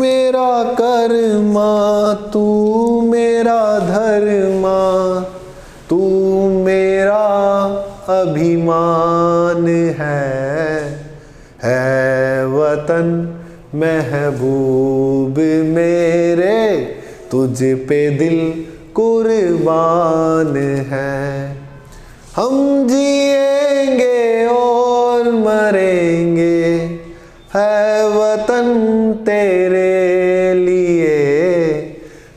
मेरा कर्मा, तू मेरा धर्मा, तू मेरा अभिमान है वतन महबूब मेरे, तुझ पे दिल कुर्बान है। हम जिएंगे और मरेंगे, है वतन तेरे लिए,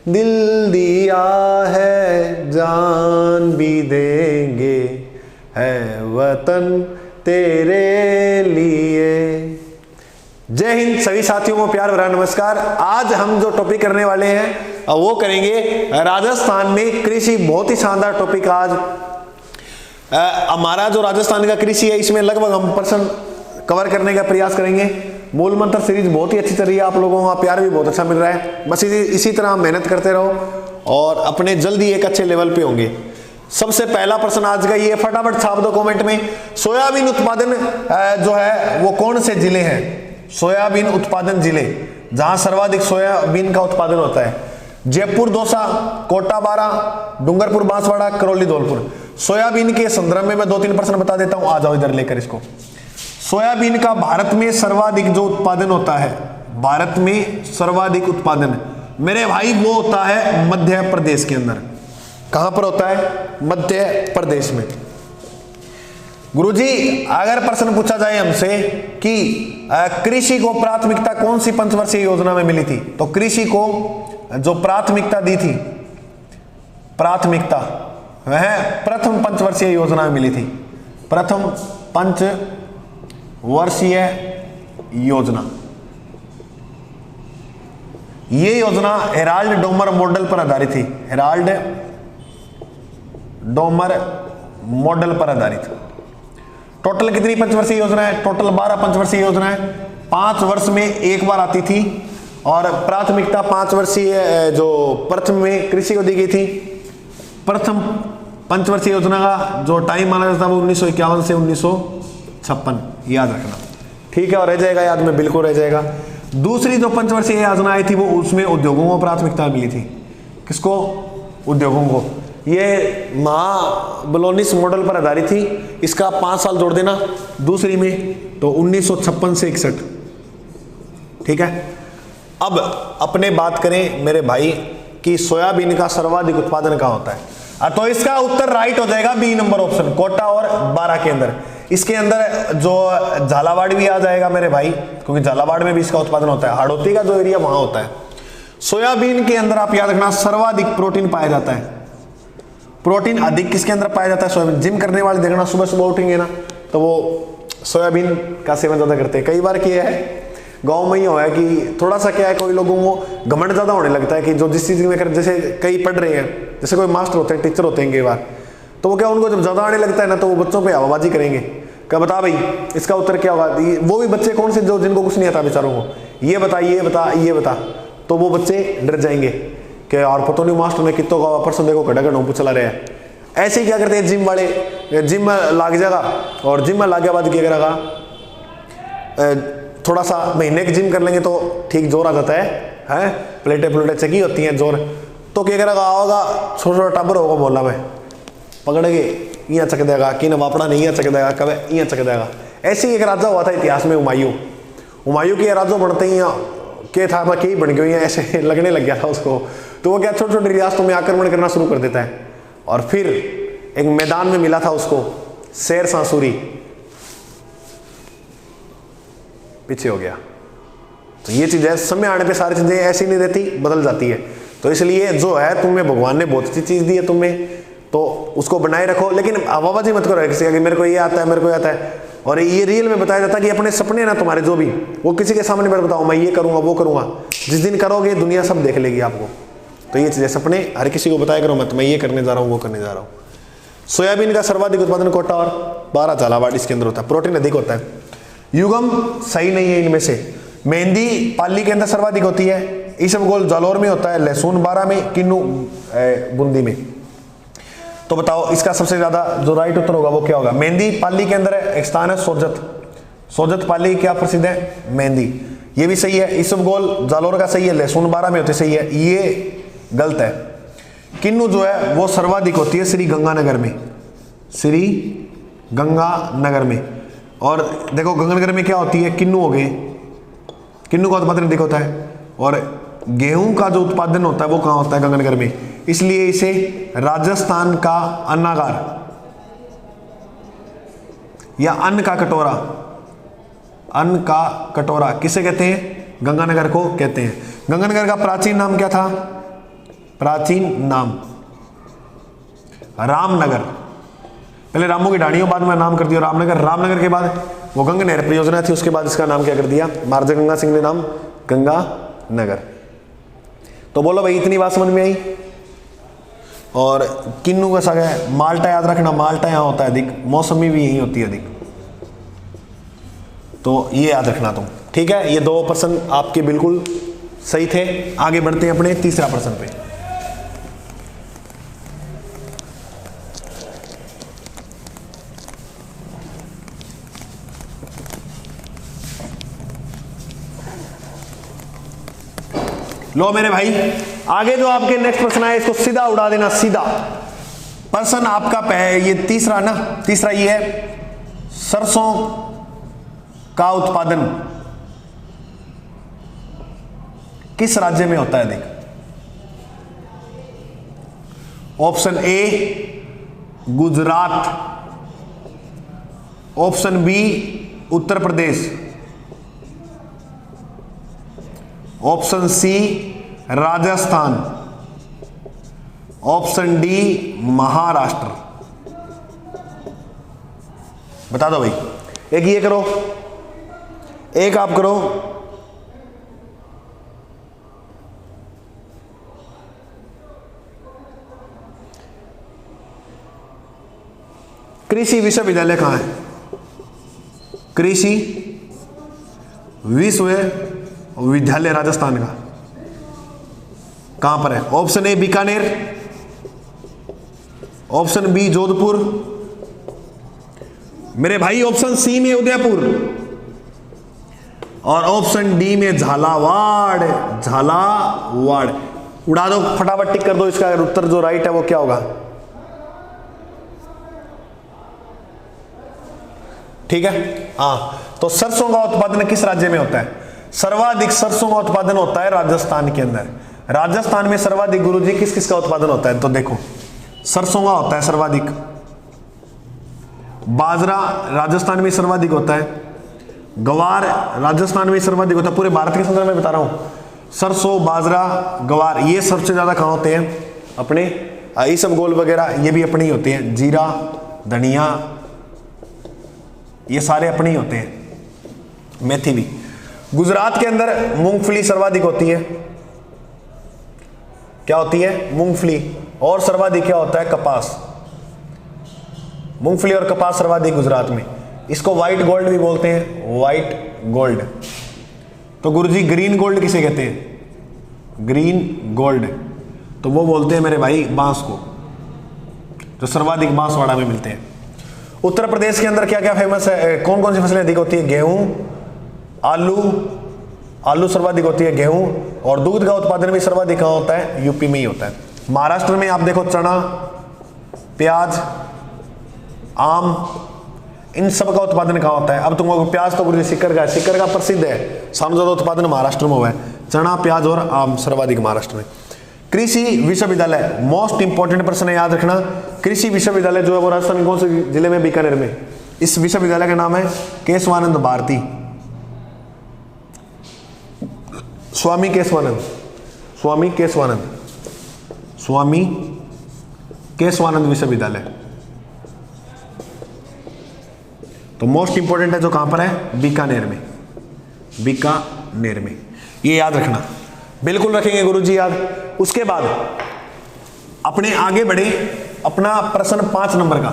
दिल दिया है जान भी देंगे, है वतन तेरे लिए। जय हिंद सभी साथियों को प्यार भरा नमस्कार। आज हम जो टॉपिक करने वाले हैं वो करेंगे राजस्थान में कृषि। बहुत ही शानदार टॉपिक आज हमारा जो राजस्थान का कृषि है, इसमें लगभग हम पर्सन कवर करने का प्रयास करेंगे। मूल मंत्र सीरीज बहुत ही अच्छी चल रही है, आप लोगों का प्यार भी बहुत अच्छा मिल रहा है। बस इसी तरह मेहनत करते रहो और अपने जल्दी एक अच्छे लेवल पे होंगे। सबसे पहला प्रश्न आज का ये, फटाफट छाप दो कमेंट में। सोयाबीन उत्पादन जो है वो कौन से जिले हैं? सोयाबीन उत्पादन जिले जहां सर्वाधिक सोयाबीन का उत्पादन होता है, जयपुर, दौसा, कोटा, बारा, डूंगरपुर, बांसवाड़ा, करौली, धौलपुर। सोयाबीन के संदर्भ में मैं 2-3 प्रश्न बता देता हूं, आ जाओ इधर लेकर इसको। सोयाबीन का भारत में सर्वाधिक जो उत्पादन होता है, भारत में सर्वाधिक उत्पादन मेरे भाई वो होता है मध्य प्रदेश के अंदर। कहां पर होता है? मध्य प्रदेश में। गुरुजी अगर प्रश्न पूछा जाए हमसे कि कृषि को प्राथमिकता कौन सी पंचवर्षीय योजना में मिली थी, तो कृषि को जो प्राथमिकता दी थी, प्राथमिकता वह प्रथम पंचवर्षीय योजना में मिली थी। प्रथम पंचवर्षीय योजना, ये योजना हेराल्ड डोमर मॉडल पर आधारित थी। हेराल्ड डोमर मॉडल पर आधारित। टोटल कितनी पंचवर्षीय योजना है? टोटल 12 पंचवर्षीय योजना है। 5 वर्ष में एक बार आती थी और प्राथमिकता 5 वर्षीय जो प्रथम में कृषि को दी गई थी। प्रथम पंचवर्षीय योजना का जो टाइम माना जाता है वो 1951 से 1956, याद रखना, ठीक है, और रह जाएगा याद में, बिल्कुल रह जाएगा। दूसरी जो पंचवर्षीय योजना आई थी वो उसमें उद्योगों को प्राथमिकता मिली थी। किसको? उद्योगों को। ये महाबलोनिस मॉडल पर आधारित थी। इसका 5 साल जोड़ देना दूसरी में, तो 1956 से 61, ठीक है। अब अपने बात करें मेरे भाई कि सोयाबीन का सर्वाधिक उत्पादन कहां होता है, तो इसका उत्तर राइट हो जाएगा बी नंबर ऑप्शन, कोटा और बारा के अंदर। इसके अंदर जो झालावाड़ भी आ जाएगा मेरे भाई, क्योंकि झालावाड़ में भी इसका उत्पादन होता है। हाड़ौती का जो एरिया वहां होता है। सोयाबीन के अंदर आप याद रखना सर्वाधिक प्रोटीन पाया जाता है। प्रोटीन अधिक किसके अंदर पाया जाता है? सोयाबीन। जिम करने वाले देखना सुबह सुबह उठेंगे ना तो वो सोयाबीन का सेवन ज्यादा करते हैं। कई बार किया है गांव में ही हुआ है कि थोड़ा सा क्या है, कोई लोगों को घमंड ज्यादा होने लगता है कि जो जिस चीज में कर, जैसे कई पढ़ रहे हैं, जैसे कोई मास्टर होते हैं, टीचर होते हैं कई बार, तो वो क्या उनको जब ज्यादा आने लगता है ना तो वो बच्चों पे हवाबाजी करेंगे। क्या बता भाई इसका उत्तर क्या होगा? वो भी बच्चे कौन से जो जिनको कुछ नहीं आता बेचारों को, ये बता ये बता ये बता, तो वो बच्चे डर जाएंगे कि यार पता नहीं मास्टर ने कितों का परसों देखो घटा घटा चला रहे हैं। ऐसे ही क्या करते हैं जिम वाले, जिम में लाग जाएगा और जिम में लागे बाद क्या करेगा, थोड़ा सा महीने की जिम कर लेंगे तो ठीक जोर आ जाता है, प्लेटें चकी होती हैं जोर, तो क्या करेगा, आओगा छोटा छोटा टब्बर होगा मोहल्ला में, पकड़ेंगे यहाँ चक देगा, कि न वापड़ा नहीं यहाँ चक देगा, कब यहाँ चक देगा। ऐसे ही एक राजा हुआ था इतिहास में, हुमायूं के राजा बनते ही के था मैं कई बन गई, ऐसे लगने लग गया था उसको, तो वो क्या छोटे छोटे रियासतों में आक्रमण करना शुरू कर देता है। और फिर एक मैदान में मिला था उसको शेर सांसूरी, पीछे हो गया। तो ये चीज है, समय आने पे सारी चीजें ऐसी नहीं रहती, बदल जाती है। तो इसलिए जो है तुम्हें भगवान ने बहुत अच्छी चीज दी है तुम्हें, तो उसको बनाए रखो, लेकिन हवाबाजी मत करो किसी कि मेरे को ये आता है मेरे को आता है। और ये रियल में बताया जाता है कि अपने सपने ना तुम्हारे जो भी, वो किसी के सामने मत बताओ मैं ये करूंगा वो करूंगा, जिस दिन करोगे दुनिया सब देख लेगी आपको। तो ये चीजें सपने हर किसी को बताया करो मत मैं ये करने जा रहा हूँ वो करने जा रहा हूँ। सोयाबीन का सर्वाधिक उत्पादन कोटा और 12 झालावाड़ इसके अंदर होता है, प्रोटीन अधिक होता है। युगम सही नहीं है इनमें से। मेहंदी पाली के अंदर सर्वाधिक होती है, ईसबगोल जालौर में होता है, लहसुन 12 में, किन्नू बूंदी में। तो बताओ इसका सबसे ज्यादा जो राइट उत्तर होगा वो क्या होगा? मेहंदी पाली के अंदर एक स्थान है सोजत, सोजत पाली क्या प्रसिद्ध है? मेहंदी। ये भी सही है। इसबगोल जालोर का सही है, लहसुन 12 में होते सही है, ये गलत है। किन्नू जो है वो सर्वाधिक होती है श्री गंगानगर में, श्री गंगानगर में। और देखो गंगानगर में क्या होती है, किन्नू हो गए, किन्नू का उत्पादन अधिक होता है। और गेहूं का जो उत्पादन होता है वो कहाँ होता है, गंगानगर में, इसलिए इसे राजस्थान का अन्नागार या अन्न का कटोरा, अन्न का कटोरा किसे कहते हैं, गंगानगर को कहते हैं। गंगानगर का प्राचीन नाम क्या था, प्राचीन नाम रामनगर, पहले रामों की ढाणियों, बाद में नाम कर दिया रामनगर। रामनगर के बाद वो गंगा नहर परियोजना थी, उसके बाद इसका नाम क्या कर दिया, महाराजा गंगा सिंह ने नाम गंगा नगर। तो बोलो भाई इतनी बात समझ में आई। और किन्नू का साग है, माल्टा याद रखना, माल्टा यहाँ होता है अधिक, मौसमी भी यही होती है अधिक, तो ये याद रखना तुम, ठीक है। ये 2 प्रश्न आपके बिल्कुल सही थे। आगे बढ़ते हैं अपने तीसरा प्रश्न पे। लो मेरे भाई, आगे जो आपके नेक्स्ट प्रश्न है इसको सीधा उड़ा देना, सीधा। प्रश्न आपका ये तीसरा ना, तीसरा ये है, सरसों का उत्पादन किस राज्य में होता है, देख। Option A Gujarat, option B Uttar Pradesh, option C Rajasthan, option D Maharashtra. बता दो भाई, एक ये करो, एक आप करो। कृषि विश्वविद्यालय कहां है, कृषि विश्वविद्यालय राजस्थान का कहां पर है। Option A Bikaner, option B Jodhpur, मेरे भाई ऑप्शन सी में उदयपुर, और ऑप्शन डी में झालावाड़। झालावाड़ उड़ा दो, फटाफट टिक कर दो। इसका उत्तर जो राइट है वो क्या होगा, ठीक है। हाँ, तो सरसों का उत्पादन किस राज्य में होता है, सर्वाधिक सरसों का उत्पादन होता है राजस्थान के अंदर। राजस्थान में सर्वाधिक गुरुजी किस किस का उत्पादन होता है, तो देखो सरसों का होता है सर्वाधिक, बाजरा राजस्थान में सर्वाधिक होता है, गवार राजस्थान में सर्वाधिक होता है। पूरे भारत के संदर्भ में बता रहा हूं, सरसों, बाजरा, गवार ये सबसे ज्यादा कहां होते हैं, अपने इसबगोल वगैरह ये भी अपने ही होते हैं, जीरा, धनिया ये सारे अपने ही होते हैं, मेथी भी। गुजरात के अंदर मूंगफली सर्वाधिक होती है, क्या होती है, मूंगफली। और सर्वाधिक क्या होता है, कपास। मूंगफली और कपास सर्वाधिक गुजरात में। इसको व्हाइट गोल्ड भी बोलते हैं, व्हाइट गोल्ड। तो गुरुजी ग्रीन गोल्ड किसे कहते हैं, ग्रीन गोल्ड तो वो बोलते हैं मेरे भाई बांस को, जो सर्वाधिक बांसवाड़ा में मिलते हैं। उत्तर प्रदेश के अंदर क्या क्या फेमस है, कौन कौन सी फसलें अधिक होती है, गेहूं, आलू सर्वाधिक होती है, गेहूं। और दूध का उत्पादन भी सर्वाधिक कहां होता है, यूपी में ही होता है। महाराष्ट्र में आप देखो चना, प्याज, आम, इन सब का उत्पादन कहां होता है। अब तुमको प्याज तो गुरुजी सीकर का है, सीकर का प्रसिद्ध है, सबसे ज्यादा उत्पादन महाराष्ट्र में हुआ है। चना, प्याज और आम सर्वाधिक महाराष्ट्र में। कृषि विश्वविद्यालय, मोस्ट इंपॉर्टेंट प्रश्न है, याद रखना। कृषि विश्वविद्यालय जो है वो राजस्थान कौन से जिले में, बीकानेर में। इस विश्वविद्यालय का नाम है केशवानंद भारती, स्वामी केशवानंद, स्वामी केशवानंद, स्वामी केशवानंद विश्वविद्यालय। तो मोस्ट इंपॉर्टेंट है जो कहां पर है, बीकानेर में, बीकानेर में। ये याद रखना, बिल्कुल रखेंगे गुरुजी याद। उसके बाद अपने आगे बढ़े, अपना प्रश्न 5 नंबर का।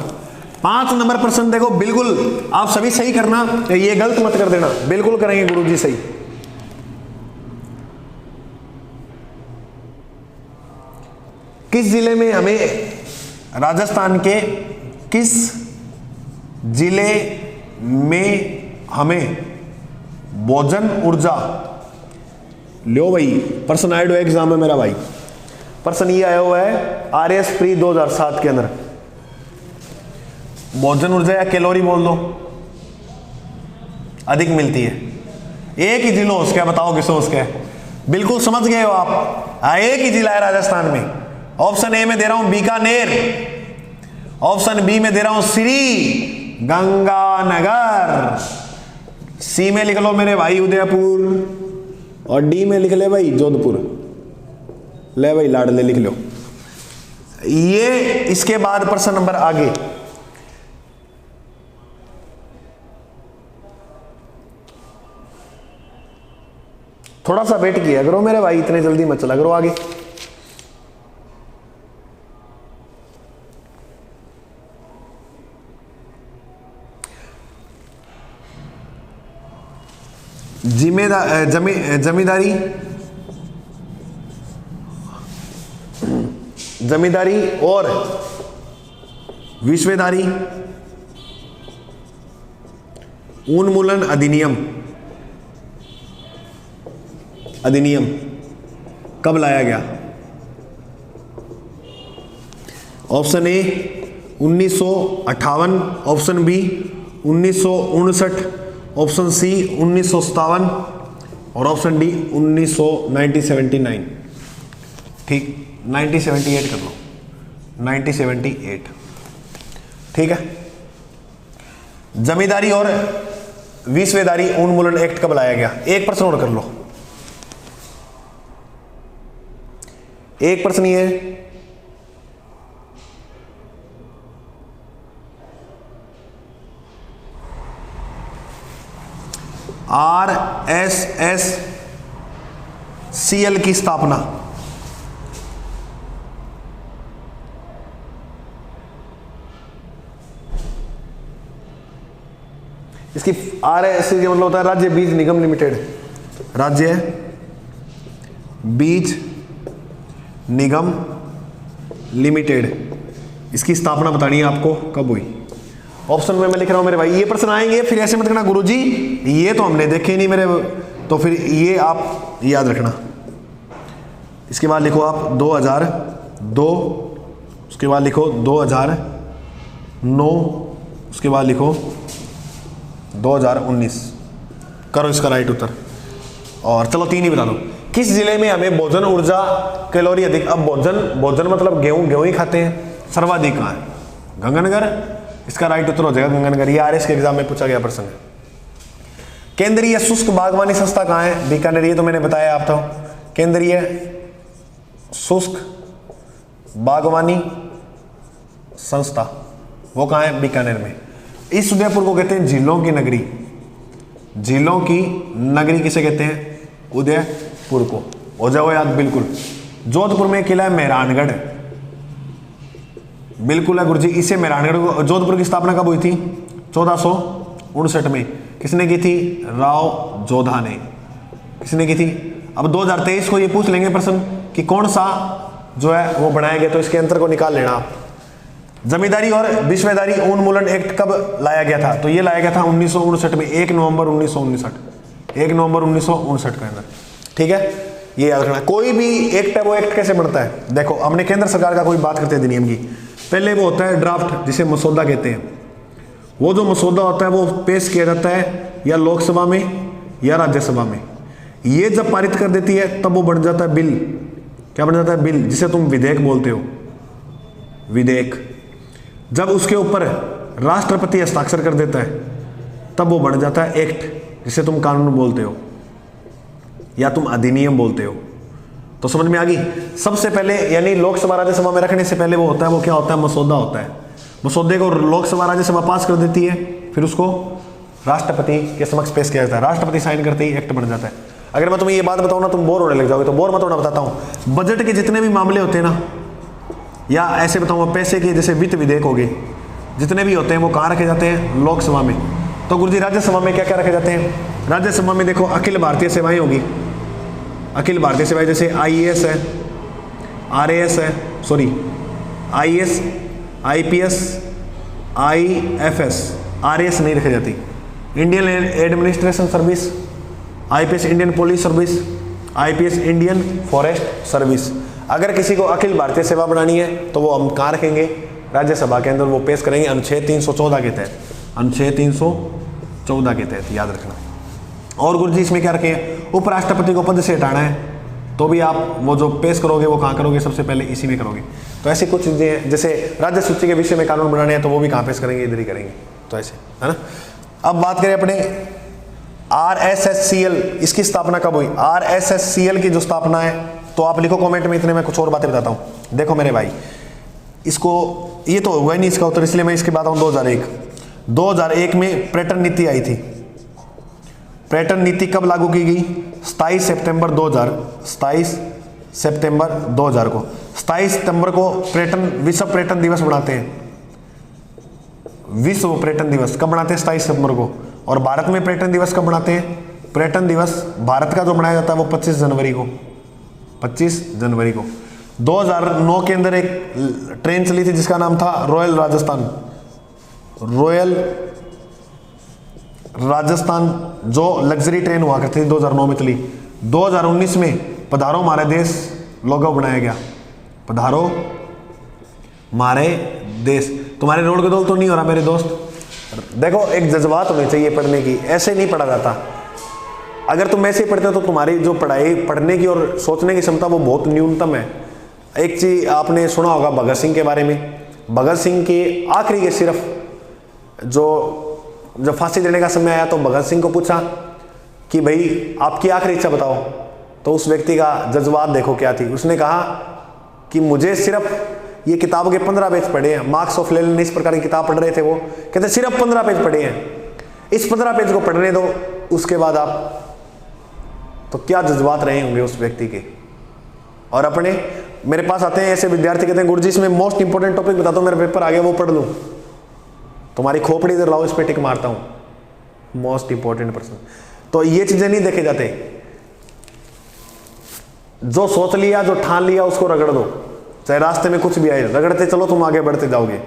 5 नंबर प्रश्न देखो, बिल्कुल आप सभी सही करना, ये गलत मत कर देना, बिल्कुल करेंगे गुरुजी सही। किस जिले में हमें, राजस्थान के किस जिले में हमें भोजन ऊर्जा लो भाई प्रश्न आया हुआ एग्जाम में मेरा भाई, प्रश्न ये आया हुआ है RS प्री 2007 के अंदर, भोजन ऊर्जा या कैलोरी बोल दो अधिक मिलती है, एक ही जिला उसका, बताओ किसो उसका है? बिल्कुल समझ गए हो आप, एक ही जिला है राजस्थान में। ऑप्शन ए में दे रहा हूं बीकानेर, ऑप्शन बी में दे रहा हूं श्री गंगानगर, सी में लिख लो मेरे भाई उदयपुर, और डी में लिख ले भाई जोधपुर। ले भाई लाडले लिख लो। ये इसके बाद प्रश्न नंबर आगे, थोड़ा सा वेट किया करो मेरे भाई, इतने जल्दी मत चला करो आगे। जमींदारी और विश्वेदारी उन्मूलन अधिनियम कब लाया गया? Option A 1958, option B 1959, option C 1957 और ऑप्शन डी 1979। ठीक, 1978 कर लो, 1978। ठीक है, जमींदारी और विश्वेदारी उन्मूलन एक्ट कब लाया गया? एक प्रश्न और कर लो, एक प्रश्न ये है, RSSCL की स्थापना इसकी RSSCL मतलब होता है राज्य बीज निगम लिमिटेड, राज्य बीज निगम लिमिटेड, इसकी स्थापना बतानी है आपको कब हुई। ऑप्शन में मैं लिख रहा हूं मेरे भाई, ये प्रश्न आएंगे फिर ऐसे मत कहना गुरुजी ये तो हमने देखे नहीं मेरे, तो फिर ये आप याद रखना। इसके बाद लिखो आप 2002, उसके बाद लिखो 2009, उसके बाद लिखो 2019। करो इसका राइट उत्तर। और चलो तीन ही बता दो, किस जिले में हमें भोजन ऊर्जा कैलोरी अधिक? अब भोजन मतलब गेहूं ही खाते हैं, सर्वाधिक कहाँ है? गंगानगर। इसका राइट उत्तर हो जाएगा गंगानगर। ये RS के एग्जाम में पूछा गया प्रश्न है। केंद्रीय शुष्क बागवानी संस्था कहाँ है? बीकानेर। ये तो मैंने बताया आप तो, केंद्रीय शुष्क बागवानी संस्था वो कहाँ है? बीकानेर में। इस उदयपुर को कहते हैं झीलों की नगरी। झीलों की नगरी किसे कहते हैं? उदयपुर को। हो जाओ याद बिल्कुल। जोधपुर में किला है मेहरानगढ़, बिल्कुल है गुरुजी, इसे मेहरानगढ़ को। जोधपुर की स्थापना कब हुई थी? 1459 में। किसने की थी? राव जोधा ने। किसने की थी? अब 2023 को ये पूछ लेंगे प्रश्न कि कौन सा जो है वो बनाया गया, तो इसके अंतर को निकाल लेना आप। जमींदारी और विश्वेदारी उन्मूलन एक्ट कब लाया गया था? तो ये लाया गया था 1959 में, 1 नवंबर 1959, 1 नवंबर 1959 के अंदर। ठीक है, ये याद रखना। कोई भी एक्ट है वो एक्ट कैसे बनता है? देखो हमने केंद्र सरकार का कोई बात करते हैं अधिनियम की, पहले वो होता है ड्राफ्ट जिसे मसौदा कहते हैं। वो जो मसौदा होता है वो पेश किया जाता है या लोकसभा में या राज्यसभा में। ये जब पारित कर देती है तब वो बन जाता है बिल। क्या बन जाता है? बिल, जिसे तुम विधेयक बोलते हो, विधेयक। जब उसके ऊपर राष्ट्रपति हस्ताक्षर कर देता है तब वो बन जाता है एक्ट, जिसे तुम कानून बोलते हो या तुम अधिनियम बोलते हो। तो समझ में आ गई? सबसे पहले यानी लोकसभा राज्यसभा में रखने से पहले वो होता है, वो क्या होता है? मसौदा होता है। मसौदे को लोकसभा राज्यसभा पास कर देती है, फिर उसको राष्ट्रपति के समक्ष पेश किया जाता है। राष्ट्रपति साइन करते ही एक्ट बन जाता है। अगर मैं तुम्हें ये बात बताऊं ना तुम बोर होने लग जाओगे, तो बोर मत होना, बताता हूं। बजट के जितने भी मामले होते हैं ना, या ऐसे बताऊंगा पैसे के जैसे वित्त विधेयक हो गए, जितने भी होते हैं वो कहाँ रखे जाते हैं? लोकसभा में। तो गुरुजी राज्यसभा में क्या क्या रखे जाते हैं? राज्यसभा में देखो अखिल भारतीय सेवाएं होगी, अखिल भारतीय सेवाएं जैसे IAS है, RAS है, sorry IAS, IPS, IFS, RAS नहीं रखी जाती। Indian administration service, IPS Indian police service, IPS Indian forest service. अगर किसी को अखिल भारतीय सेवा बनानी है तो वो हम कहाँ रखेंगे, राज्यसभा के अंदर वो पेश करेंगे अनुच्छेद 314 के तहत, अनुच्छेद 314 के तहत, याद रखना। और गुरु जी इसमें क्या रखें, उपराष्ट्रपति को पद से हटाना है तो भी आप वो जो पेश करोगे वो कहाँ करोगे, सबसे पहले इसी में करोगे। तो ऐसी कुछ चीज़ें हैं, जैसे राज्य सूची के विषय में कानून बनाने हैं तो वो भी कहाँ पेश करेंगे, इधर ही करेंगे। तो ऐसे है ना। अब बात करें अपने RSSCL, इसकी स्थापना कब हुई। RSSCL की जो स्थापना है तो आप लिखो कमेंट में, इतने मैं कुछ और बातें बताता हूँ। देखो मेरे भाई, इसको ये तो हुआ ही नहीं इसका उत्तर, इसलिए मैं इसकी बात हूँ। 2001 में पर्यटन नीति आई थी। पर्यटन नीति कब लागू की गई, 27 सितंबर 2000 को। 27 सितंबर को विश्व पर्यटन दिवस बनाते हैं। विश्व पर्यटन दिवस कब बनाते हैं, 27 सितंबर को। और भारत में पर्यटन दिवस कब बनाते हैं, पर्यटन दिवस भारत का जो मनाया जाता है वो 25 जनवरी को। 25 जनवरी को 2009 के अंदर एक ट्रेन चली थी जिसका नाम था रॉयल राजस्थान, जो लग्जरी ट्रेन हुआ करती थी, 2009 में चली। 2019 में पधारो हमारे देश लोगो बनाया गया, पधारो हमारे देश। तुम्हारे रोड के दौल तो नहीं हो रहा मेरे दोस्त। देखो एक जज्बात होनी चाहिए पढ़ने की, ऐसे नहीं पढ़ा जाता। अगर तुम ऐसे पढ़ते हो तो तुम्हारी जो पढ़ाई पढ़ने की और सोचने की क्षमता वो बहुत न्यूनतम है। एक चीज आपने सुना होगा भगत सिंह के बारे में। भगत सिंह के आखिरी के सिर्फ जब फांसी देने का समय आया तो भगत सिंह को पूछा कि भाई आपकी आखिरी इच्छा बताओ, तो उस व्यक्ति का जज्बात देखो क्या थी। उसने कहा कि मुझे सिर्फ ये किताब के 15 पेज पढ़े हैं, मार्क्स ऑफ लेनिन इस प्रकार की किताब पढ़ रहे थे वो, कहते सिर्फ 15 पेज पढ़े हैं, इस 15 पेज को पढ़ने दो, उसके बाद आप, तो क्या जज्बात रहे होंगे उस व्यक्ति के। और अपने मेरे पास आते हैं ऐसे विद्यार्थी, कहते हैं गुरुजी इसमें मोस्ट इंपोर्टेंट टॉपिक बता दो, मेरा पेपर आ गया वो पढ़ लूं। तुम्हारी खोपड़ी इधर लाओ, इस पे टिक मारता हूं, मोस्ट इंपोर्टेंट पर्सन। तो ये चीजें नहीं देखे जाते। जो सोच लिया, जो ठान लिया, उसको रगड़ दो, चाहे रास्ते में कुछ भी आए, रगड़ते चलो, तुम आगे बढ़ते जाओगे।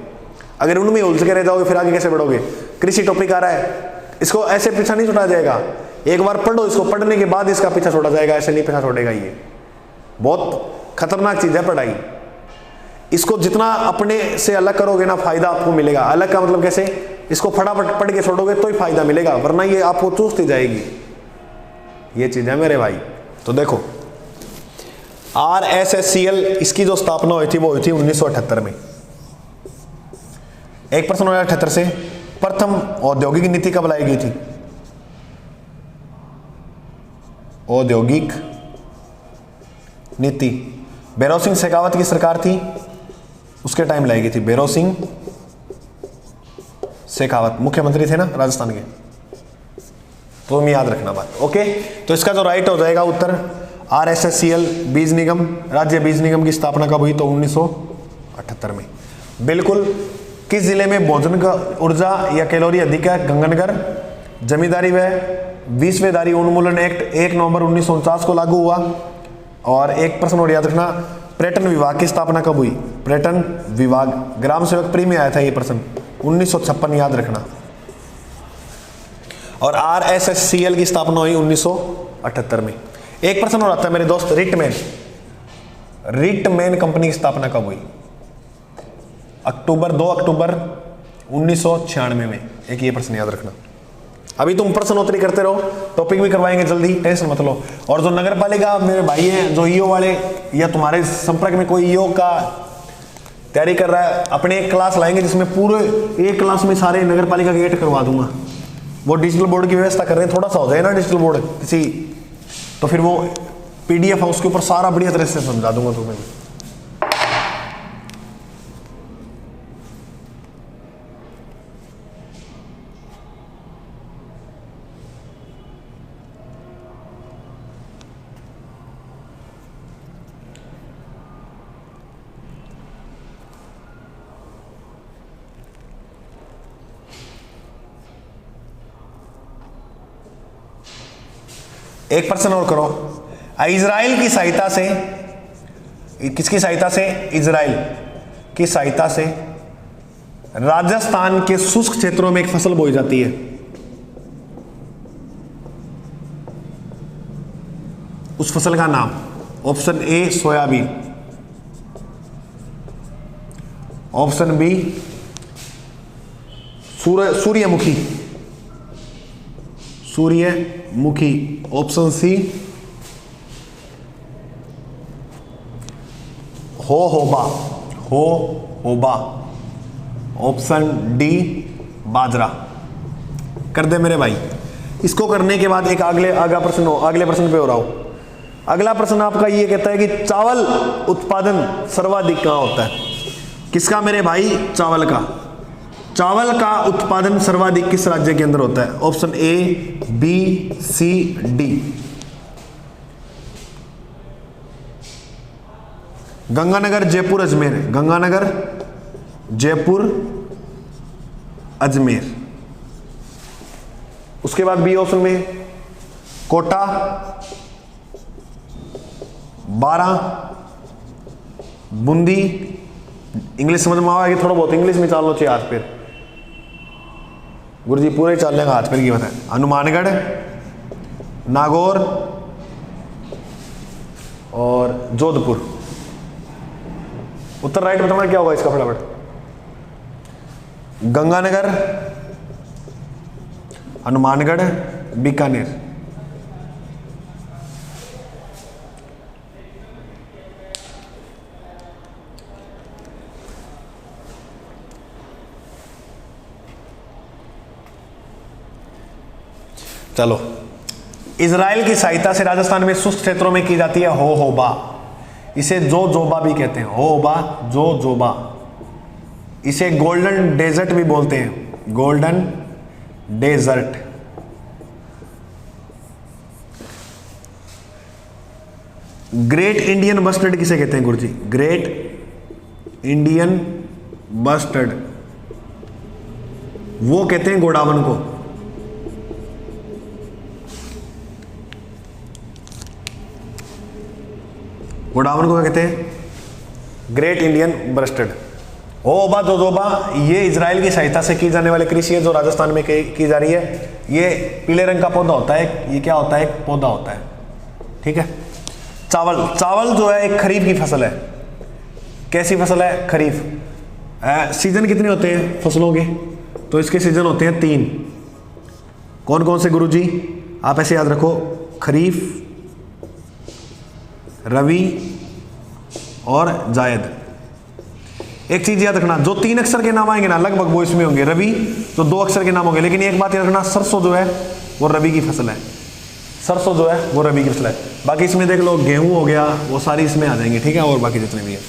अगर उनमें उलझ के रह जाओगे फिर आगे कैसे बढ़ोगे। कृषि टॉपिक आ रहा है, इसको ऐसे पीछा नहीं छुड़ा जाएगा। एक बार पढ़ो इसको, पढ़ने के बाद इसका पीछा छोड़ा जाएगा, ऐसे नहीं पीछा छोड़ेगा। ये बहुत खतरनाक चीज है पढ़ाई। इसको जितना अपने से अलग करोगे ना, फायदा आपको मिलेगा। अलग का मतलब कैसे, इसको फटाफट पढ़ के छोड़ोगे तो ही फायदा मिलेगा, वरना ये आपको चूसती जाएगी। ये चीज है मेरे भाई। तो देखो RSSCL, इसकी जो स्थापना हुई थी वो हुई थी 1978 में। एक प्रश्न हो 78 से, प्रथम औद्योगिक नीति कब लाई गई थी। औद्योगिक नीति भैरव सिंह शेखावत की सरकार थी, उसके टाइम लाई गई थी। भैरव सिंह शेखावत मुख्यमंत्री थे ना राजस्थान के, तो हम याद रखना बात। ओके, तो इसका जो राइट हो जाएगा उत्तर RSSCL बीज निगम, राज्य बीज निगम की स्थापना कब हुई, तो 1978 में। बिल्कुल। किस जिले में भोजन का ऊर्जा या कैलोरी अधिक है, गंगानगर। जमींदारी व 20वें दारी उन्मूलन एक्ट 1 नवंबर 1949 को लागू हुआ। और एक प्रश्न और याद रखना, पर्यटन विभाग की स्थापना कब हुई। पर्यटन विभाग, ग्राम सेवक प्री में आया था ये प्रश्न, 1956, याद रखना। और RSSCL की स्थापना हुई 1978 में। एक प्रश्न और आता है मेरे दोस्त, रिटमैन कंपनी की स्थापना कब हुई। 2 अक्टूबर 1996 में। एक ये प्रश्न याद रखना। अभी तुम प्रश्नोत्तरी करते रहो, टॉपिक भी करवाएंगे जल्दी, टेंशन मत लो। और जो नगर पालिका मेरे भाई हैं, जो ईओ वाले या तुम्हारे संपर्क में कोई ईओ का तैयारी कर रहा है, अपने एक क्लास लाएंगे जिसमें पूरे एक क्लास में सारे नगर पालिका के गेट करवा दूंगा। वो डिजिटल बोर्ड की व्यवस्था कर रहे हैं, थोड़ा सा हो जाए ना डिजिटल बोर्ड किसी, तो फिर वो PDF है उसके ऊपर सारा बढ़िया तरह से समझा दूंगा तुम्हें। एक प्रश्न और करो। इजराइल की सहायता से, किसकी सहायता से, इजराइल की सहायता से राजस्थान के शुष्क क्षेत्रों में एक फसल बोई जाती है। उस फसल का नाम। Option A soybean, option B सूर्यमुखी, सूर्यमुखी, ऑप्शन सी होबा, ऑप्शन डी बाजरा। कर दे मेरे भाई। इसको करने के बाद एक अगला प्रश्न पे हो रहा हूं। अगला प्रश्न आपका ये कहता है कि चावल उत्पादन सर्वाधिक कहां होता है? किसका मेरे भाई? चावल का। चावल का उत्पादन सर्वाधिक किस राज्य के अंदर होता है? Option A, B, C, D. Ganganagar, Jaipur, Ajmer. Ganganagar, Jaipur, Ajmer. उसके बाद बी ऑप्शन में कोटा, बारां, बूंदी। इंग्लिश समझ में आएगी? थोड़ा बहुत इंग्लिश में चाल लो चाहिए हाथ पैर। गुरुजी पूरे ही चाल लेगा हाथ पैर की बताए। हनुमानगढ़, नागौर और जोधपुर। उत्तर राइट बताना क्या होगा इसका फटाफट। गंगानगर, हनुमानगढ़, बीकानेर। चलो, इजराइल की सहायता से राजस्थान में शुष्क क्षेत्रों में की जाती है होबा। इसे जोबा भी कहते हैं। होबा, जोबा। इसे गोल्डन डेजर्ट भी बोलते हैं। Golden desert. Great Indian bustard किसे कहते हैं गुरुजी? ग्रेट इंडियन बस्टर्ड वो कहते हैं गोडावन को। गोडावन को क्या कहते हैं? Great Indian bustard. होबा, जोबा ये इजराइल की सहायता से की जाने वाली कृषि है जो राजस्थान में की जा रही है। ये पीले रंग का पौधा होता है। ये क्या होता है? एक पौधा होता है। ठीक है। चावल जो है एक खरीफ की फसल है। कैसी फसल है? खरीफ। सीजन कितने होते हैं फसलों के? तो इसके सीजन होते हैं 3। कौन कौन से गुरुजी? आप ऐसे याद रखो, खरीफ, रवि और जायद। एक चीज याद रखना, जो 3 अक्षर के नाम आएंगे ना लगभग वो इसमें होंगे। रवि तो 2 अक्षर के नाम होंगे, लेकिन एक बात याद रखना, सरसों जो है वो रवि की फसल है। सरसों जो है वो रवि की फसल है। बाकी इसमें देख लो, गेहूं हो गया, वो सारी इसमें आ जाएंगे। ठीक है। और बाकी जितने भी है।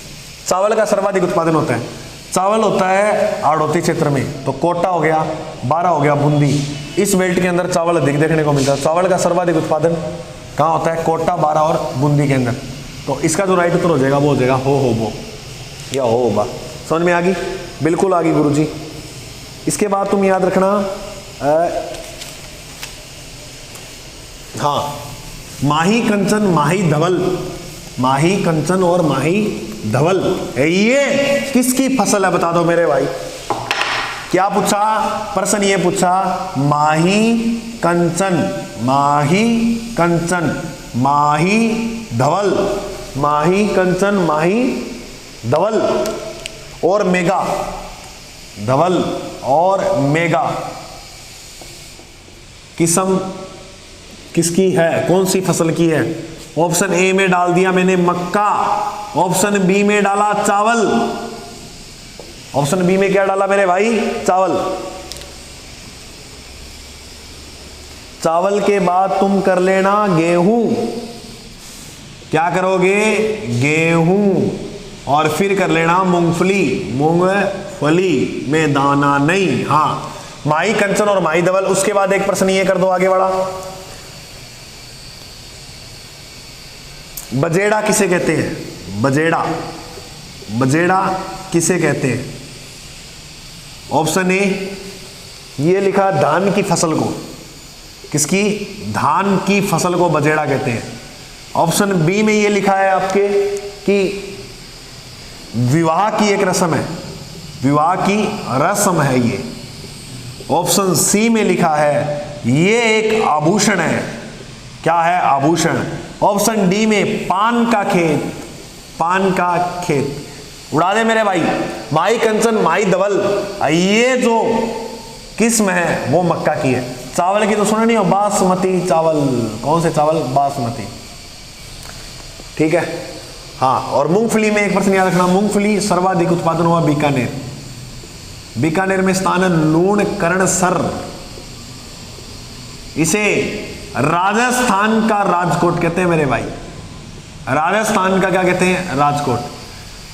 चावल का सर्वाधिक उत्पादन होता है। चावल होता है आड़ोती क्षेत्र में, तो कोटा हो गया, बारा हो गया, बूंदी। इस बेल्ट के अंदर चावल अधिक देखने को मिलता है। चावल का सर्वाधिक उत्पादन कहाँ होता है? कोटा, बारा और बूंदी के अंदर। तो इसका जो राइट उत्तर हो जाएगा वो हो जाएगा होबो या होबा। समझ में आ गई? बिल्कुल आ गई गुरुजी। इसके बाद तुम याद रखना, हाँ, माही, कंचन, माही, धवल। माही, कंचन और माही धवल ये किसकी फसल है? बता दो मेरे भाई। क्या पूछा प्रश्न? ये पूछा माही कंचन, माही कंचन, माही धवल, माही कंचन, माही धवल और मेगा। धवल और मेगा किस्म किसकी है? कौन सी फसल की है? ऑप्शन ए में डाल दिया मैंने मक्का, ऑप्शन बी में डाला चावल। ऑप्शन बी में क्या डाला मेरे भाई? चावल। चावल के बाद तुम कर लेना गेहूं। क्या करोगे? गेहूं। और फिर कर लेना मूंगफली। मूंगफली में दाना नहीं। हाँ, माही कंचन और माही धवल। उसके बाद एक प्रश्न ये कर दो, आगे बढ़ा। बजेड़ा किसे कहते हैं? बजेड़ा, बजेड़ा किसे कहते हैं? ऑप्शन ए ये लिखा धान की फसल को। किसकी? धान की फसल को बजेड़ा कहते हैं। ऑप्शन बी में ये लिखा है आपके कि विवाह की एक रस्म है। विवाह की रस्म है ये। ऑप्शन सी में लिखा है ये एक आभूषण है। क्या है? आभूषण। ऑप्शन डी में पान का खेत, पान का खेत। उड़ा दे मेरे भाई। माई कंचन माई धवल, ये जो किस्म है वो मक्का की है। चावल की तो सुना नहीं हो, बासमती चावल। कौन से चावल? बासमती। ठीक है। हाँ, और मूंगफली में एक प्रश्न याद रखना, मूंगफली सर्वाधिक उत्पादन हुआ बीकानेर। बीकानेर में स्थान है लूणकरणसर। इसे राजस्थान का राजकोट कहते हैं मेरे भाई। राजस्थान का क्या कहते हैं? राजकोट।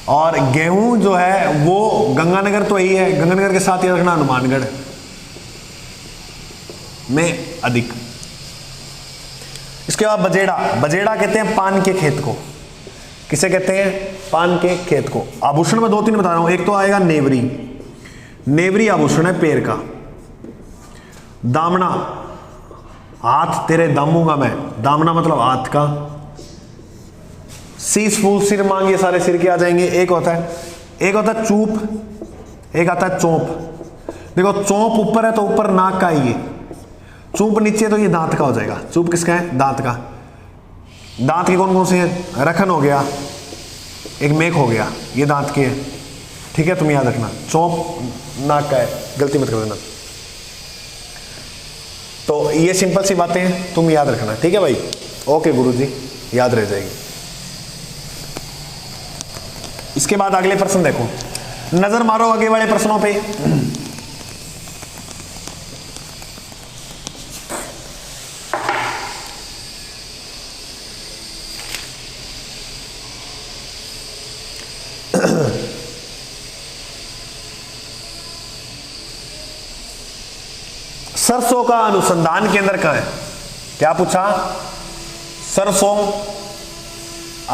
और गेहूं जो है वो गंगानगर तो यही है, गंगानगर के साथ याद रखना हनुमानगढ़ में अधिक। इसके बाद बजेड़ा। बजेड़ा कहते हैं पान के खेत को। किसे कहते हैं? पान के खेत को। आभूषण में 2-3 बता रहा हूं। एक तो आएगा नेवरी, नेवरी आभूषण है पैर का। दामना, हाथ तेरे दामूंगा मैं, दामना मतलब हाथ का। शीश फूल, सिर मांग, ये सारे सिर के आ जाएंगे। एक होता है चूप, एक आता है चौंप। देखो चौंप ऊपर है तो ऊपर नाक का ही है, चूप नीचे तो ये दांत का हो जाएगा। चूप किसका है? दांत का। दांत के कौन कौन से हैं? रखन हो गया, एक मेक हो गया, ये दांत के है। ठीक है, तुम याद रखना। चौंप नाक का है, गलती मत कर देना। तो ये सिंपल सी बातें हैं, तुम याद रखना। ठीक है भाई? ओके गुरुजी, याद रह जाएगी। इसके बाद अगले प्रश्न देखो, नजर मारो आगे वाले प्रश्नों पे। सरसों का अनुसंधान केंद्र कहां है? क्या पूछा? सरसों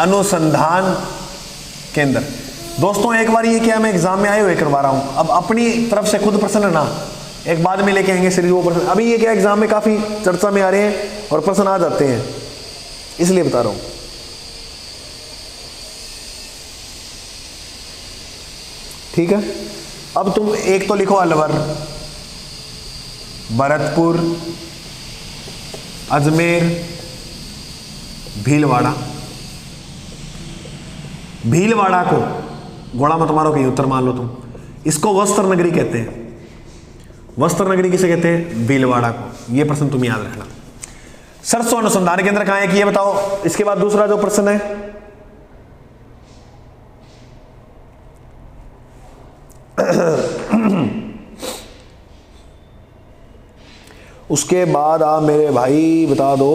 अनुसंधान केंद्र। दोस्तों एक बार ये क्या मैं एग्जाम में आए हुए करवा रहा हूं, अब अपनी तरफ से खुद प्रश्न ना, एक बाद में लेके आएंगे सीरीज वो प्रश्न। अभी ये क्या एग्जाम में काफी चर्चा में आ रहे हैं और प्रश्न आ जाते हैं, इसलिए बता रहा हूं। ठीक है, अब तुम एक तो लिखो अलवर, भरतपुर, अजमेर, भीलवाड़ा। भीलवाड़ा को गोड़ा मत मारो कहीं उत्तर मान लो तुम, इसको वस्त्र नगरी कहते हैं। वस्त्र नगरी किसे कहते हैं? भीलवाड़ा को। यह प्रश्न तुम याद रखना। सरसों अनुसंधान केंद्र कहां है कि ये बताओ। इसके बाद दूसरा जो प्रश्न है, उसके बाद आप मेरे भाई बता दो,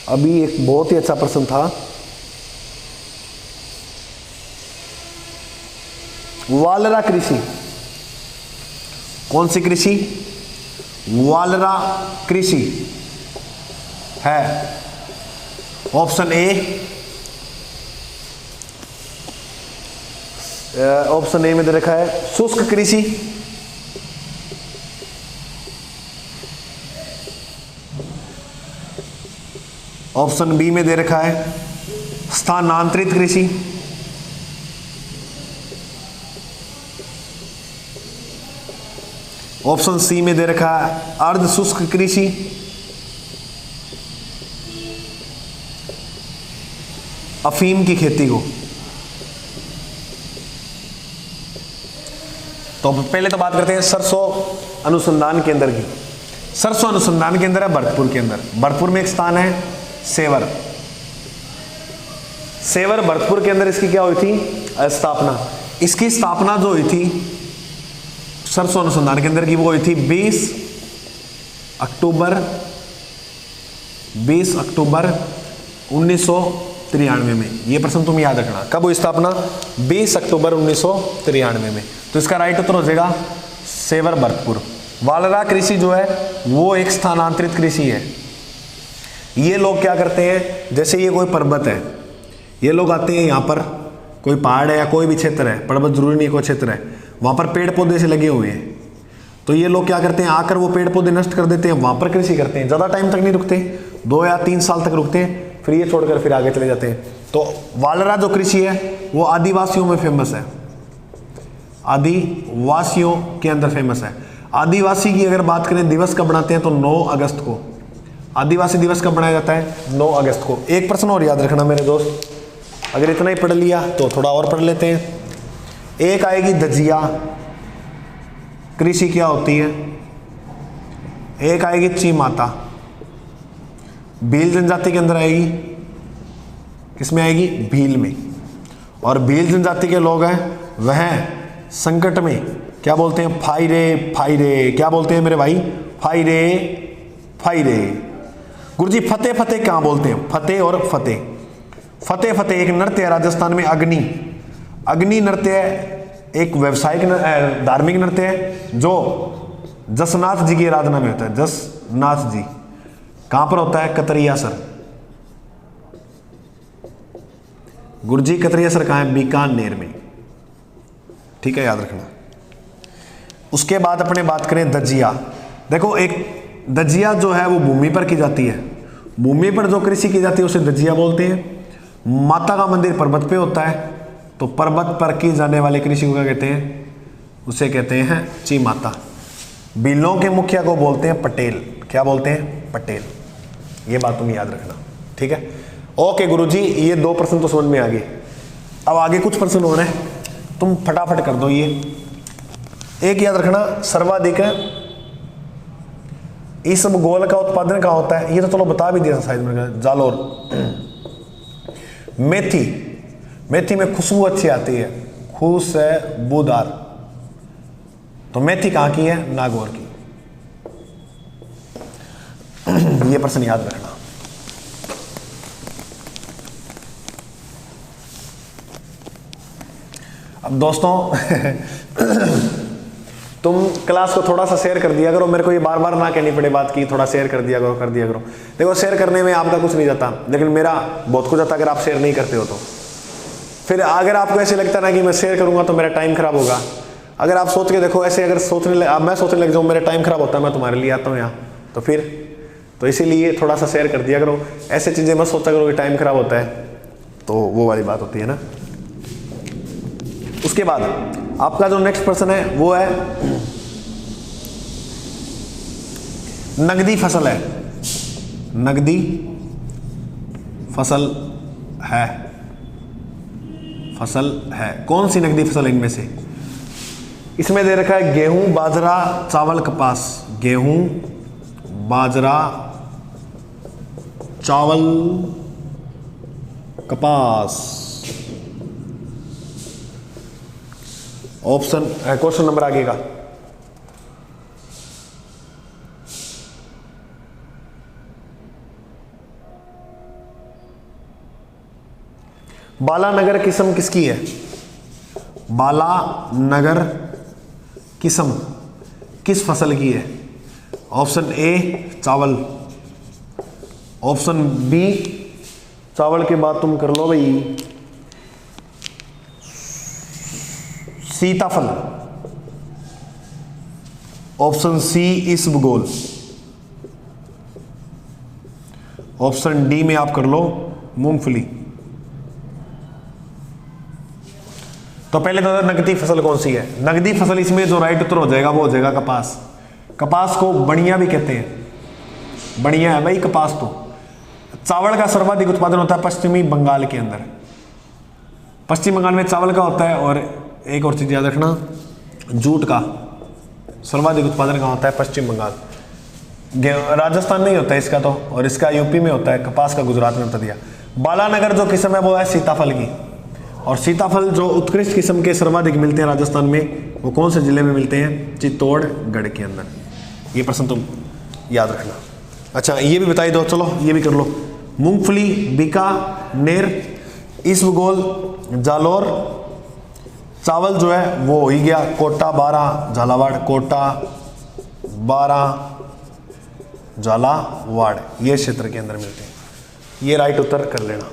अभी एक बहुत ही अच्छा प्रश्न था, वालरा कृषि। कौन सी कृषि? वालरा कृषि है। ऑप्शन ए, ऑप्शन ए में दे रखा है शुष्क कृषि, ऑप्शन बी में दे रखा है स्थानांतरित कृषि, ऑप्शन सी में दे रखा है अर्ध शुष्क कृषि, अफीम की खेती को। तो पहले तो बात करते हैं सरसों अनुसंधान केंद्र की। सरसों अनुसंधान केंद्र है भरतपुर के अंदर। भरतपुर में एक स्थान है सेवर। सेवर भरतपुर के अंदर इसकी क्या हुई थी? स्थापना। इसकी स्थापना जो हुई थी सरसों अनुसंधान केंद्र की, वो हुई थी 20 अक्टूबर 1993 में। ये प्रश्न तुम याद रखना, कब हुई स्थापना? 20 अक्टूबर 1993 में। तो इसका राइट उत्तर हो जाएगा सेवर भरतपुर। वालरा कृषि जो है वो एक स्थानांतरित कृषि है। ये लोग क्या करते हैं, जैसे ये कोई पर्वत है, ये लोग आते हैं यहाँ पर, कोई पहाड़ है या कोई भी क्षेत्र है, पर्वत जरूरी नहीं कोई क्षेत्र है, वहाँ पर पेड़ पौधे से लगे हुए हैं, तो ये लोग क्या करते हैं, आकर वो पेड़ पौधे नष्ट कर देते हैं, वहाँ पर कृषि करते हैं। ज़्यादा टाइम तक नहीं रुकते, 2 या 3 साल तक रुकते हैं, फिर ये छोड़कर फिर आगे चले जाते हैं। तो वालरा जो कृषि है वो आदिवासियों में फेमस है। आदिवासियों के अंदर फेमस है। आदिवासी की अगर बात करें दिवस कब बनाते हैं तो 9 अगस्त को। आदिवासी दिवस कब बनाया जाता है? 9 अगस्त को। एक प्रश्न और याद रखना मेरे दोस्त, अगर इतना ही पढ़ लिया तो थोड़ा और पढ़ लेते हैं। एक आएगी दजिया, कृषि क्या होती है। एक आएगी चीमाता, भील जनजाति के अंदर आएगी। किसमें आएगी? भील में। और भील जनजाति के लोग हैं वह संकट में क्या बोलते हैं? फायरे फायरे। क्या बोलते हैं मेरे भाई? फायरे फायरे। गुरुजी फतेह फतेह क्या बोलते हैं? फतेह और फतेह। फतेह फतेह एक नृत्य है राजस्थान में, अग्नि। अग्नि नृत्य एक व्यवसायिक धार्मिक नृत्य है जो जसनाथ जी की आराधना में होता है। जसनाथ जी कहां पर होता है? कतरियासर। गुरुजी कतरियासर कहां है? बीकानेर में। ठीक है, याद रखना। उसके बाद अपने बात करें दजिया। देखो एक दजिया जो है वो भूमि पर की जाती है। भूमि पर जो कृषि की जाती है उसे दजिया बोलते हैं। माता का मंदिर पर्वत पे होता है तो पर्वत पर की जाने वाले कृषि को क्या कहते हैं? उसे कहते हैं चीमाता। भीलों के मुखिया को बोलते हैं पटेल। क्या बोलते हैं? पटेल। ये बात तुम याद रखना, ठीक है। ओके गुरुजी, ये 2 प्रश्न तो समझ में आ गए। अब आगे कुछ प्रश्न हो रहे हैं, तुम फटाफट कर दो। ये एक याद रखना, सर्वाधिक इसबगोल का उत्पादन कहाँ होता है? ये तो चलो बता भी दिया था शायद मैंने, जालोर। मेथी, मेथी में खुशबू अच्छी आती है, खुशबूदार। तो मेथी कहाँ की है? नागौर की। ये प्रश्न याद रखना। अब दोस्तों तुम क्लास को थोड़ा सा शेयर कर दिया करो, मेरे को ये बार बार ना कहनी पड़े बात की, थोड़ा शेयर कर दिया करो, कर दिया करो। देखो शेयर करने में आपका कुछ नहीं जाता, लेकिन मेरा बहुत कुछ जाता अगर आप शेयर नहीं करते हो तो। फिर अगर आपको ऐसे लगता ना कि मैं शेयर करूंगा तो मेरा टाइम खराब होगा, अगर आप सोच के देखो ऐसे, अगर मैं सोचने लग जाऊँ मेरा टाइम खराब होता है, मैं तुम्हारे लिए आता हूँ यहाँ, तो फिर तो इसीलिए थोड़ा सा शेयर कर दिया करो। ऐसे चीज़ें मत सोचा करो कि टाइम खराब होता है, तो वो वाली बात होती है ना। उसके बाद आपका जो नेक्स्ट प्रश्न है वो है नगदी फसल है। नगदी फसल है, फसल है कौन सी नगदी फसल इनमें से? इसमें दे रखा है गेहूं, बाजरा, चावल, कपास। गेहूं, बाजरा, चावल, कपास। ऑप्शन क्वेश्चन नंबर आगे का बालानगर किस्म किसकी है? बालानगर किस्म किस फसल की है? ऑप्शन ए चावल, ऑप्शन बी चावल के बाद तुम कर लो भाई सीताफल, ऑप्शन सी इसबगोल, ऑप्शन डी में आप कर लो मूंगफली। तो पहले तो नगदी फसल कौन सी है? नगदी फसल इसमें जो राइट उत्तर हो जाएगा वो हो जाएगा कपास। कपास को बनिया भी कहते हैं, बढ़िया है भाई कपास। तो चावल का सर्वाधिक उत्पादन होता है पश्चिमी बंगाल के अंदर। पश्चिम बंगाल में चावल का होता है। और एक और चीज याद रखना, जूट का सर्वाधिक उत्पादन कहाँ होता है? पश्चिम बंगाल। राजस्थान में ही होता है इसका तो, और इसका यूपी में होता है। कपास का गुजरात में बता दिया। बालानगर जो किस्म है वो है सीताफल की। और सीताफल जो उत्कृष्ट किस्म के सर्वाधिक मिलते हैं राजस्थान में, वो कौन से जिले में मिलते हैं? चित्तौड़गढ़ के अंदर। ये प्रश्न तुम याद रखना। अच्छा ये भी बताई दो, चलो ये भी कर लो। मूंगफली बीकानेर, इसबगोल जालोर, चावल जो है वो हो ही गया कोटा बारां झालावाड़। कोटा बारां झालावाड़ ये क्षेत्र के अंदर मिलते हैं। ये राइट उत्तर कर लेना।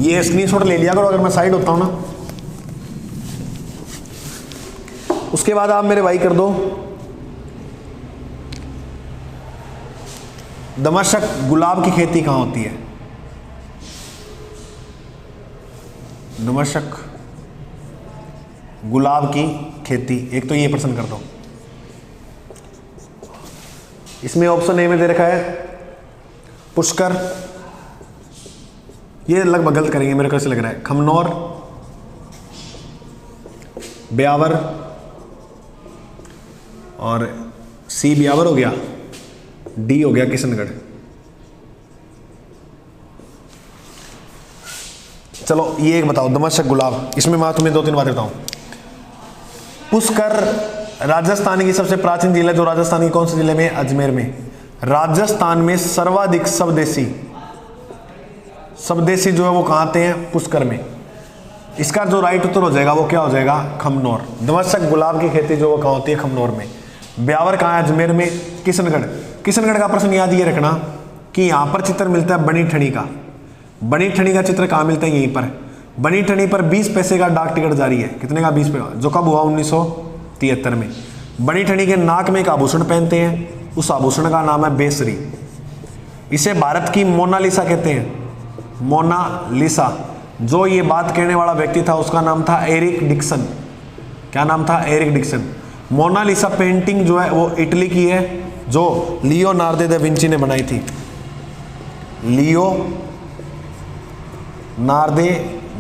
ये स्क्रीनशॉट ले लिया करो अगर मैं साइड होता हूं ना। उसके बाद आप मेरे भाई कर दो, दमशक गुलाब की खेती कहां होती है? दमशक गुलाब की खेती, एक तो ये प्रश्न कर दो। इसमें ऑप्शन ए में दे रखा है पुष्कर, ये लगभग गलत करेंगे मेरे को ऐसे लग रहा है, खमनौर, ब्यावर और सी ब्यावर हो गया, डी हो गया किशनगढ़। चलो ये एक बताओ, दमशक गुलाब, इसमें मैं तुम्हें 2-3 बातें बताऊं। पुष्कर राजस्थान की सबसे प्राचीन जिला, जो राजस्थान की कौन से जिले में? अजमेर में। राजस्थान में सर्वाधिक स्वदेशी जो है वो कहाँ आते हैं? पुष्कर में। इसका जो राइट उत्तर हो जाएगा वो क्या हो जाएगा? खमनौर। दमशक गुलाब की खेती जो वो कहाँ होती है? खमनौर में। ब्यावर कहाँ है? अजमेर में। किशनगढ़, किशनगढ़ का प्रश्न याद ये रखना कि यहाँ पर चित्र मिलता है बनी ठनी का। बनी ठनी का चित्र कहाँ मिलता है? यहीं पर। बनी ठनी पर 20 पैसे का डाक टिकट जारी है। कितने का? 20 पैसे, जो कब हुआ? 1973 में। बनी ठनी के नाक में एक आभूषण पहनते हैं, उस आभूषण का नाम है बेसरी। इसे भारत की मोनालिसा कहते हैं, मोनालिसा। जो ये बात कहने वाला व्यक्ति था उसका नाम था एरिक डिक्सन। क्या नाम था? Eric Dixon. मोनालिसा पेंटिंग जो है वो इटली की है, जो लियोनार्दो दा विंची ने बनाई थी। लियोनार्दो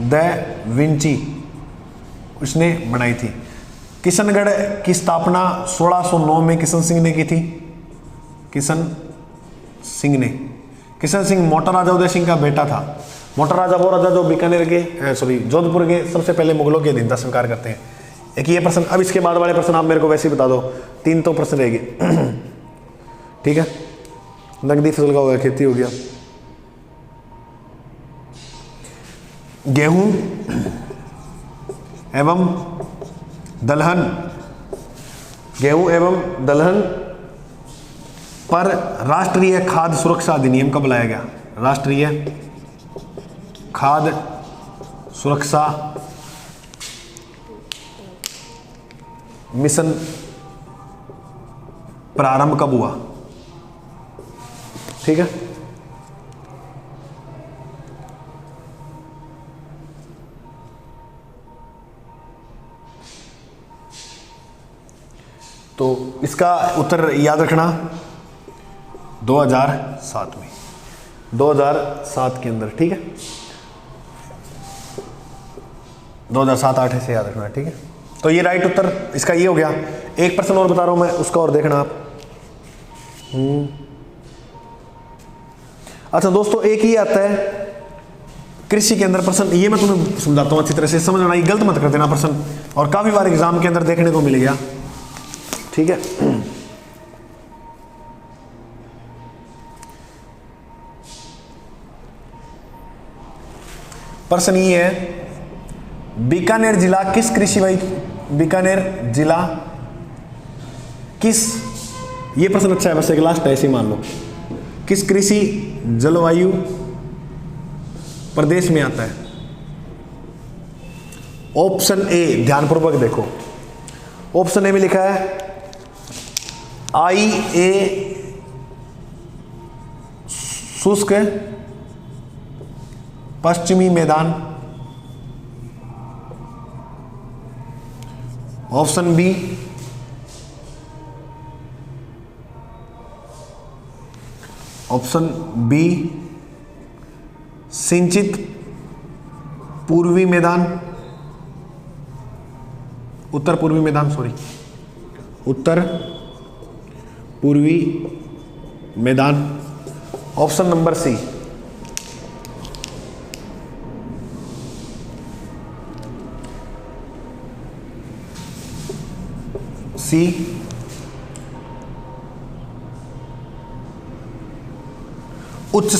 दा विंची उसने बनाई थी। किशनगढ़ की स्थापना 1609 में किशन सिंह ने की थी। किशन सिंह ने, किशन सिंह मोटा राजा उदय सिंह का बेटा था। मोटा राजा वो राजा जो बीकानेर के जोधपुर के सबसे पहले मुगलों के अधीनता स्वीकार करते हैं। एक ये प्रश्न। अब इसके बाद वाले प्रश्न आप मेरे को वैसे ही बता दो, 3 तो प्रश्न रहेंगे। ठीक है, नकदी फसल का हो गया, खेती हो गया, गेहूं एवं दलहन, गेहूं एवं दलहन पर राष्ट्रीय खाद्य सुरक्षा अधिनियम कब लाया गया? राष्ट्रीय खाद्य सुरक्षा मिशन प्रारंभ कब हुआ? ठीक है, तो इसका उत्तर याद रखना 2007 में, 2007 के अंदर। ठीक है, 2007-8 ऐसे याद रखना। ठीक है, तो ये राइट उत्तर इसका ये हो गया। एक प्रश्न और बता रहा हूं मैं, उसका और देखना आप। अच्छा दोस्तों, एक ही आता है कृषि के अंदर प्रश्न, ये मैं तुम्हें समझाता हूं अच्छी तरह से, समझना, ये गलत मत कर देना प्रश्न, और काफी बार एग्जाम के अंदर देखने को मिल गया। ठीक है, प्रश्न ये है, बीकानेर जिला किस कृषि बीकानेर जिला किस, ये प्रश्न अच्छा है, बस एक लास्ट है, ऐसे मान लो, किस कृषि जलवायु प्रदेश में आता है? ऑप्शन ए, ध्यानपूर्वक देखो, ऑप्शन ए में लिखा है IA शुष्क पश्चिमी मैदान। ऑप्शन बी सिंचित पूर्वी मैदान, उत्तर पूर्वी मैदान, उत्तर पूर्वी मैदान। ऑप्शन नंबर सी उच्च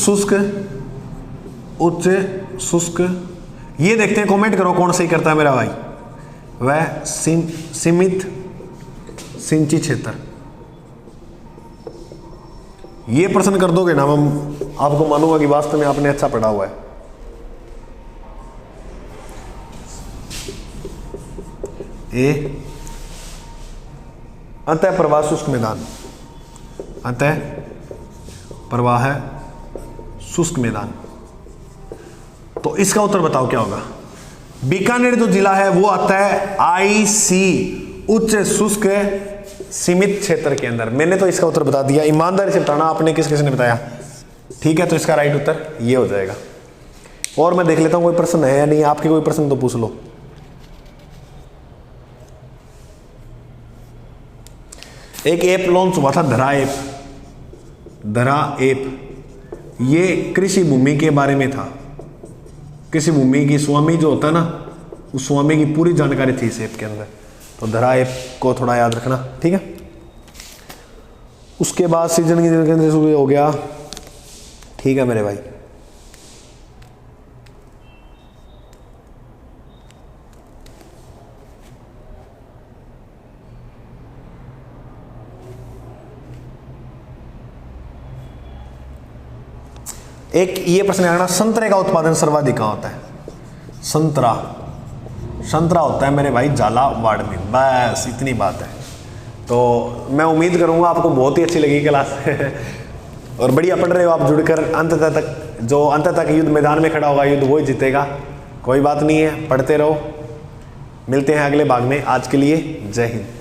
शुष्क। ये देखते हैं, कमेंट करो कौन सही करता है मेरा भाई। वह सीमित सिंचित क्षेत्र, ये प्रश्न कर दोगे ना, हम आपको मानूंगा कि वास्तव में आपने अच्छा पढ़ा हुआ है। ए अंतः प्रवाह शुष्क मैदान, अंतः प्रवाह है शुष्क मैदान। तो इसका उत्तर बताओ क्या होगा। बीकानेर जो जिला है वो आता है आईसी उच्च शुष्क सीमित क्षेत्र के अंदर। मैंने तो इसका उत्तर बता दिया, ईमानदारी से बताना आपने किस किस ने बताया। ठीक है, तो इसका राइट उत्तर ये हो जाएगा। और मैं देख लेता हूं कोई प्रश्न है या नहीं, आपके कोई प्रश्न तो पूछ लो। एक ऐप लॉन्च हुआ था धरा ऐप, धरा ऐप, ये कृषि भूमि के बारे में था। कृषि भूमि की स्वामी जो होता है ना, उस स्वामी की पूरी जानकारी थी इस ऐप के अंदर। तो धरा ऐप को थोड़ा याद रखना, ठीक है। उसके बाद सीजन की दिन शुरू हो गया, ठीक है मेरे भाई। एक ये प्रश्न आना, संतरे का उत्पादन सर्वाधिक कहाँ होता है। संतरा, संतरा होता है मेरे भाई झालावाड़ में, बस इतनी बात है। तो मैं उम्मीद करूंगा आपको बहुत ही अच्छी लगी क्लास और बढ़िया पढ़ रहे हो आप जुड़कर अंत तक। जो अंत तक युद्ध मैदान में खड़ा होगा, युद्ध वो ही जीतेगा। कोई बात नहीं है, पढ़ते रहो। मिलते हैं अगले भाग में। आज के लिए जय हिंद।